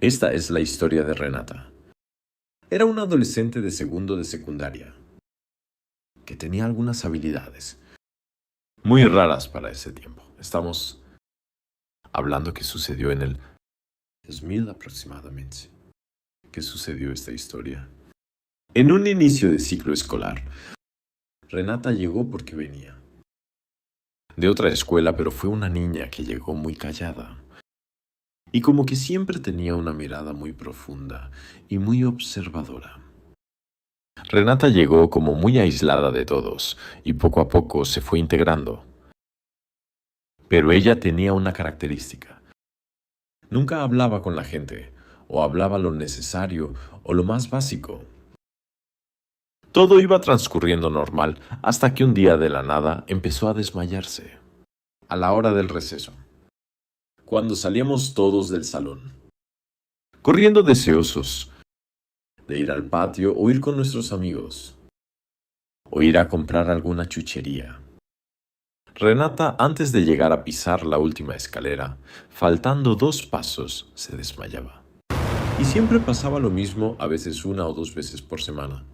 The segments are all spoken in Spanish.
Esta es la historia de Renata. Era una adolescente de segundo de secundaria que tenía algunas habilidades muy raras para ese tiempo. Estamos hablando que sucedió en el 2000 aproximadamente. ¿Qué sucedió esta historia? En un inicio de ciclo escolar, Renata llegó porque venía de otra escuela, pero fue una niña que llegó muy callada. Y como que siempre tenía una mirada muy profunda y muy observadora. Renata llegó como muy aislada de todos y poco a poco se fue integrando. Pero ella tenía una característica. Nunca hablaba con la gente, o hablaba lo necesario o lo más básico. Todo iba transcurriendo normal hasta que un día de la nada empezó a desmayarse. A la hora del receso, cuando salíamos todos del salón, corriendo deseosos de ir al patio o ir con nuestros amigos, o ir a comprar alguna chuchería. Renata, antes de llegar a pisar la última escalera, faltando 2 pasos, se desmayaba. Y siempre pasaba lo mismo, a veces 1 o 2 veces por semana.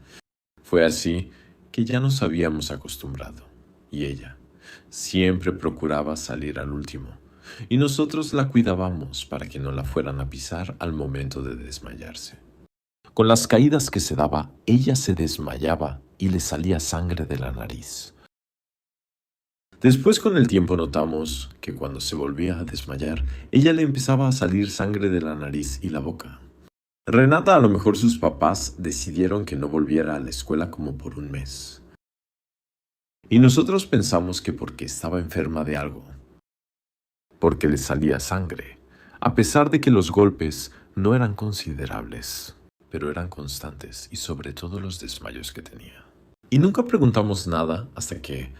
Fue así que ya nos habíamos acostumbrado, y ella siempre procuraba salir al último, y nosotros la cuidábamos para que no la fueran a pisar al momento de desmayarse. Con las caídas que se daba, ella se desmayaba y le salía sangre de la nariz. Después, con el tiempo, notamos que cuando se volvía a desmayar, ella le empezaba a salir sangre de la nariz y la boca. Renata, a lo mejor sus papás decidieron que no volviera a la escuela como por 1 mes. Y nosotros pensamos que porque estaba enferma de algo, porque le salía sangre, a pesar de que los golpes no eran considerables, pero eran constantes y sobre todo los desmayos que tenía. Y nunca preguntamos nada hasta que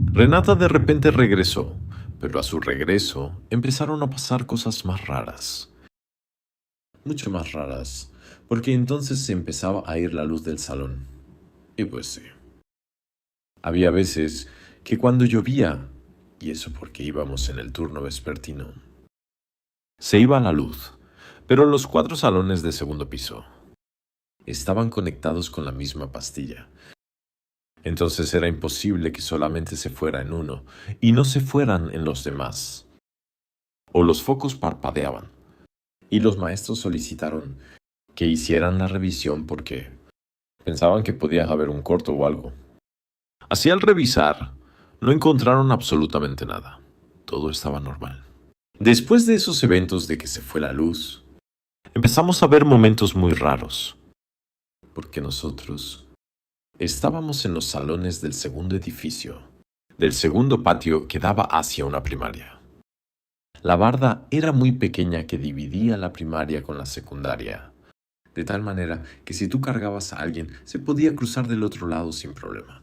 Renata de repente regresó, pero a su regreso empezaron a pasar cosas más raras. Mucho más raras, porque entonces se empezaba a ir la luz del salón. Y pues sí. Había veces que cuando llovía, y eso porque íbamos en el turno vespertino, se iba la luz, pero los 4 salones de segundo piso estaban conectados con la misma pastilla. Entonces era imposible que solamente se fuera en uno y no se fueran en los demás. O los focos parpadeaban, y los maestros solicitaron que hicieran la revisión porque pensaban que podía haber un corto o algo. Así, al revisar, no encontraron absolutamente nada. Todo estaba normal. Después de esos eventos de que se fue la luz, empezamos a ver momentos muy raros, porque nosotros estábamos en los salones del segundo edificio, del segundo patio que daba hacia una primaria. La barda era muy pequeña que dividía la primaria con la secundaria, de tal manera que si tú cargabas a alguien, se podía cruzar del otro lado sin problema.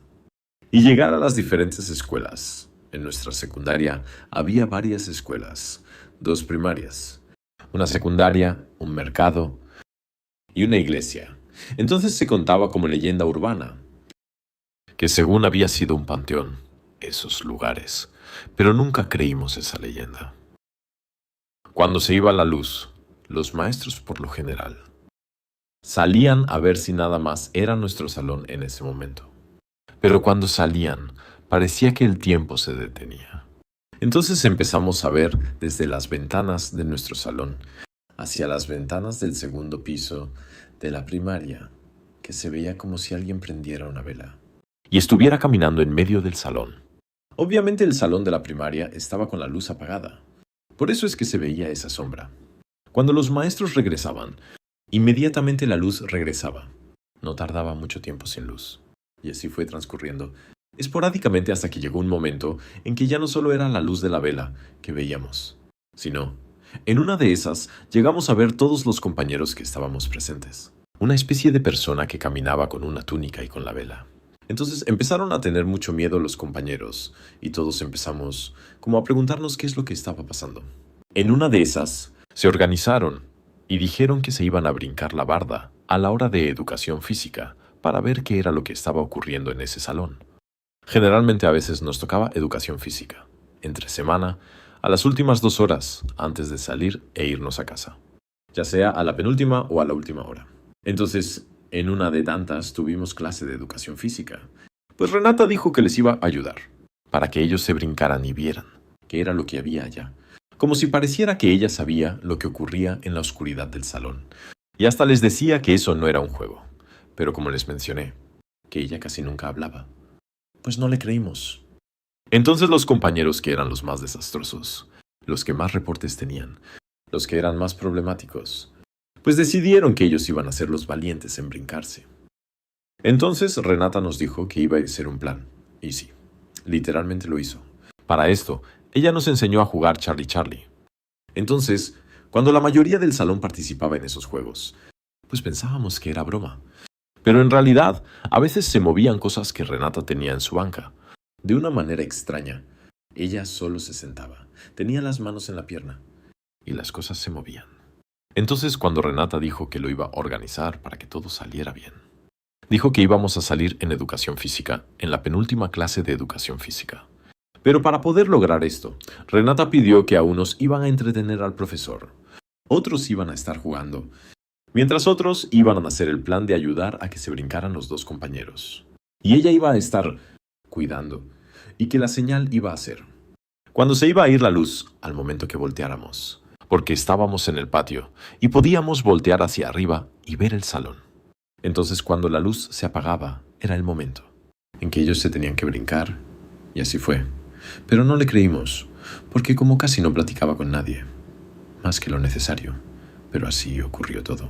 Y llegar a las diferentes escuelas. En nuestra secundaria había varias escuelas, 2 primarias, una secundaria, un mercado y una iglesia. Entonces se contaba como leyenda urbana, que según había sido un panteón, esos lugares, pero nunca creímos esa leyenda. Cuando se iba la luz, los maestros por lo general salían a ver si nada más era nuestro salón en ese momento. Pero cuando salían, parecía que el tiempo se detenía. Entonces empezamos a ver desde las ventanas de nuestro salón hacia las ventanas del segundo piso de la primaria, que se veía como si alguien prendiera una vela y estuviera caminando en medio del salón. Obviamente el salón de la primaria estaba con la luz apagada. Por eso es que se veía esa sombra. Cuando los maestros regresaban, inmediatamente la luz regresaba. No tardaba mucho tiempo sin luz. Y así fue transcurriendo esporádicamente hasta que llegó un momento en que ya no solo era la luz de la vela que veíamos, sino, en una de esas, llegamos a ver todos los compañeros que estábamos presentes. Una especie de persona que caminaba con una túnica y con la vela. Entonces empezaron a tener mucho miedo los compañeros y todos empezamos como a preguntarnos qué es lo que estaba pasando. En una de esas, se organizaron y dijeron que se iban a brincar la barda a la hora de educación física para ver qué era lo que estaba ocurriendo en ese salón. Generalmente a veces nos tocaba educación física, entre semana, a las últimas 2 horas antes de salir e irnos a casa. ya sea a la penúltima o a la última hora. Entonces, en una de tantas tuvimos clase de educación física. Pues Renata dijo que les iba a ayudar, para que ellos se brincaran y vieran qué era lo que había allá, como si pareciera que ella sabía lo que ocurría en la oscuridad del salón. Y hasta les decía que eso no era un juego. Pero como les mencioné, que ella casi nunca hablaba, pues no le creímos. Entonces los compañeros que eran los más desastrosos, los que más reportes tenían, los que eran más problemáticos, pues decidieron que ellos iban a ser los valientes en brincarse. Entonces Renata nos dijo que iba a ser un plan, y sí, literalmente lo hizo. Para esto, ella nos enseñó a jugar Charlie Charlie. Entonces, cuando la mayoría del salón participaba en esos juegos, pues pensábamos que era broma. Pero en realidad, a veces se movían cosas que Renata tenía en su banca. De una manera extraña, ella solo se sentaba, tenía las manos en la pierna, y las cosas se movían. Entonces, cuando Renata dijo que lo iba a organizar para que todo saliera bien, dijo que íbamos a salir en educación física, en la penúltima clase de educación física. Pero para poder lograr esto, Renata pidió que a unos iban a entretener al profesor, otros iban a estar jugando, mientras otros iban a hacer el plan de ayudar a que se brincaran los dos compañeros. Y ella iba a estar cuidando, y que la señal iba a ser cuando se iba a ir la luz al momento que volteáramos, porque estábamos en el patio y podíamos voltear hacia arriba y ver el salón. Entonces cuando la luz se apagaba, era el momento en que ellos se tenían que brincar, y así fue. Pero no le creímos, porque como casi no platicaba con nadie, más que lo necesario, pero así ocurrió todo.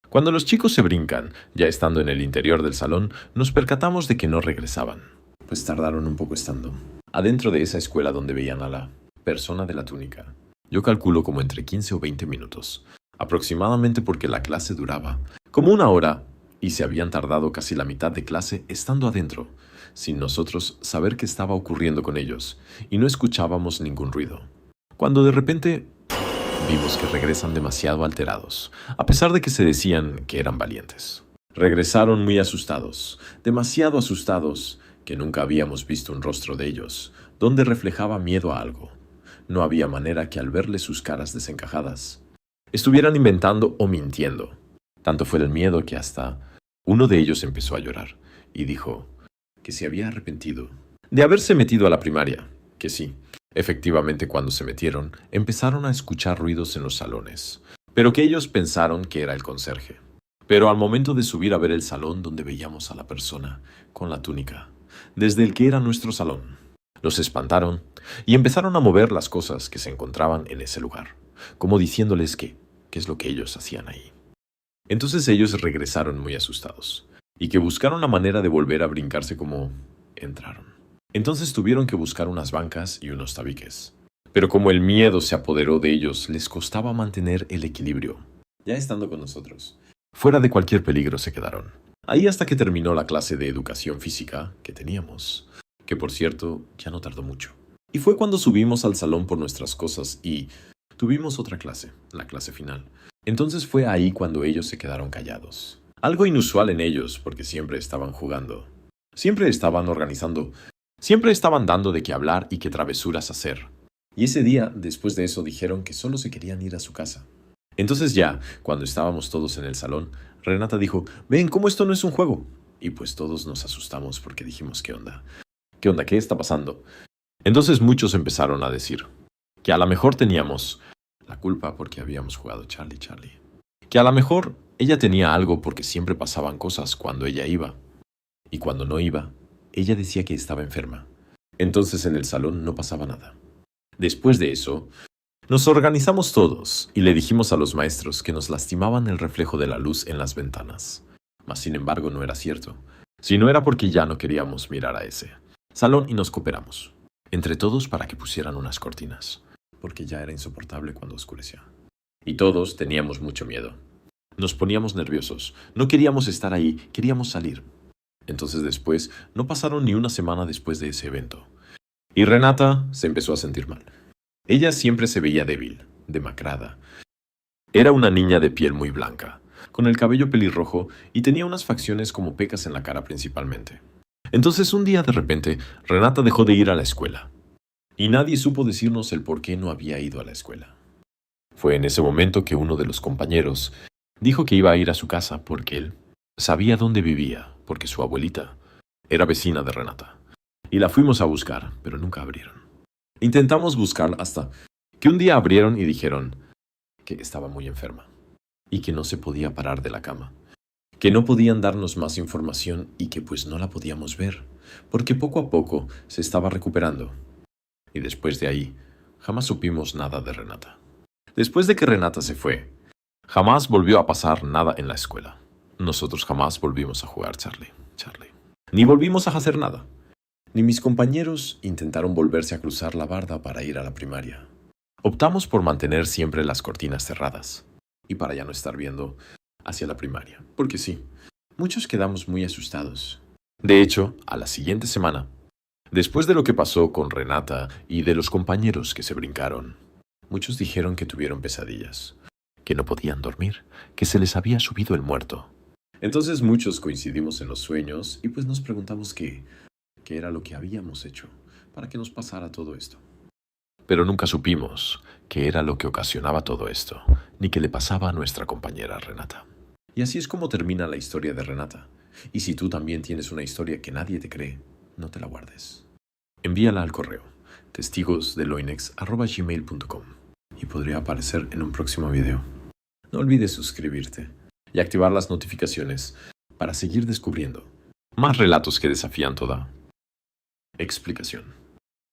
Cuando los chicos se brincan, ya estando en el interior del salón, nos percatamos de que no regresaban, pues tardaron un poco estando adentro de esa escuela donde veían a la persona de la túnica. Yo calculo como entre 15 o 20 minutos, aproximadamente porque la clase duraba como una hora y se habían tardado casi la mitad de clase estando adentro, sin nosotros saber qué estaba ocurriendo con ellos, y no escuchábamos ningún ruido. Cuando de repente vimos que regresan demasiado alterados, a pesar de que se decían que eran valientes. Regresaron muy asustados, demasiado asustados, que nunca habíamos visto un rostro de ellos, donde reflejaba miedo a algo. No había manera que al verles sus caras desencajadas, estuvieran inventando o mintiendo. Tanto fue el miedo que hasta uno de ellos empezó a llorar, y dijo que se había arrepentido de haberse metido a la primaria, que sí. Efectivamente, cuando se metieron, empezaron a escuchar ruidos en los salones, pero que ellos pensaron que era el conserje. Pero al momento de subir a ver el salón donde veíamos a la persona con la túnica, desde el que era nuestro salón, los espantaron y empezaron a mover las cosas que se encontraban en ese lugar, como diciéndoles qué es lo que ellos hacían ahí. Entonces ellos regresaron muy asustados, y que buscaron la manera de volver a brincarse como entraron. Entonces tuvieron que buscar unas bancas y unos tabiques. Pero como el miedo se apoderó de ellos, les costaba mantener el equilibrio. Ya estando con nosotros, fuera de cualquier peligro se quedaron. Ahí hasta que terminó la clase de educación física que teníamos, que por cierto ya no tardó mucho. Y fue cuando subimos al salón por nuestras cosas y tuvimos otra clase, la clase final. Entonces fue ahí cuando ellos se quedaron callados. Algo inusual en ellos porque siempre estaban jugando. Siempre estaban organizando. Siempre estaban dando de qué hablar y qué travesuras hacer. Y ese día, después de eso, dijeron que solo se querían ir a su casa. Entonces ya, cuando estábamos todos en el salón, Renata dijo, ven, ¿cómo esto no es un juego? Y pues todos nos asustamos porque dijimos, ¿qué onda? ¿Qué onda? ¿Qué está pasando? Entonces muchos empezaron a decir que a lo mejor teníamos la culpa porque habíamos jugado Charlie Charlie. Que a lo mejor ella tenía algo porque siempre pasaban cosas cuando ella iba. Y cuando no iba, ella decía que estaba enferma. Entonces en el salón no pasaba nada. Después de eso, nos organizamos todos y le dijimos a los maestros que nos lastimaban el reflejo de la luz en las ventanas. Mas sin embargo no era cierto, sino era porque ya no queríamos mirar a ese salón y nos cooperamos entre todos para que pusieran unas cortinas, porque ya era insoportable cuando oscurecía. Y todos teníamos mucho miedo. Nos poníamos nerviosos, no queríamos estar ahí, queríamos salir. Entonces después, no pasaron ni una semana después de ese evento. Y Renata se empezó a sentir mal. Ella siempre se veía débil, demacrada. Era una niña de piel muy blanca, con el cabello pelirrojo y tenía unas facciones como pecas en la cara principalmente. Entonces un día de repente, Renata dejó de ir a la escuela. Y nadie supo decirnos el por qué no había ido a la escuela. Fue en ese momento que uno de los compañeros dijo que iba a ir a su casa porque él sabía dónde vivía, porque su abuelita era vecina de Renata. Y la fuimos a buscar, pero nunca abrieron. Intentamos buscar hasta que un día abrieron y dijeron que estaba muy enferma y que no se podía parar de la cama, que no podían darnos más información y que pues no la podíamos ver, porque poco a poco se estaba recuperando. Y después de ahí, jamás supimos nada de Renata. Después de que Renata se fue, jamás volvió a pasar nada en la escuela. Nosotros jamás volvimos a jugar Charlie. Ni volvimos a hacer nada. Ni mis compañeros intentaron volverse a cruzar la barda para ir a la primaria. Optamos por mantener siempre las cortinas cerradas y para ya no estar viendo hacia la primaria, porque sí, muchos quedamos muy asustados. De hecho, a la siguiente semana, después de lo que pasó con Renata y de los compañeros que se brincaron, muchos dijeron que tuvieron pesadillas, que no podían dormir, que se les había subido el muerto. Entonces muchos coincidimos en los sueños y pues nos preguntamos qué era lo que habíamos hecho para que nos pasara todo esto. Pero nunca supimos qué era lo que ocasionaba todo esto, ni qué le pasaba a nuestra compañera Renata. Y así es como termina la historia de Renata. Y si tú también tienes una historia que nadie te cree, no te la guardes. Envíala al correo testigosdeloinex@gmail.com y podría aparecer en un próximo video. No olvides suscribirte y activar las notificaciones para seguir descubriendo más relatos que desafían toda explicación.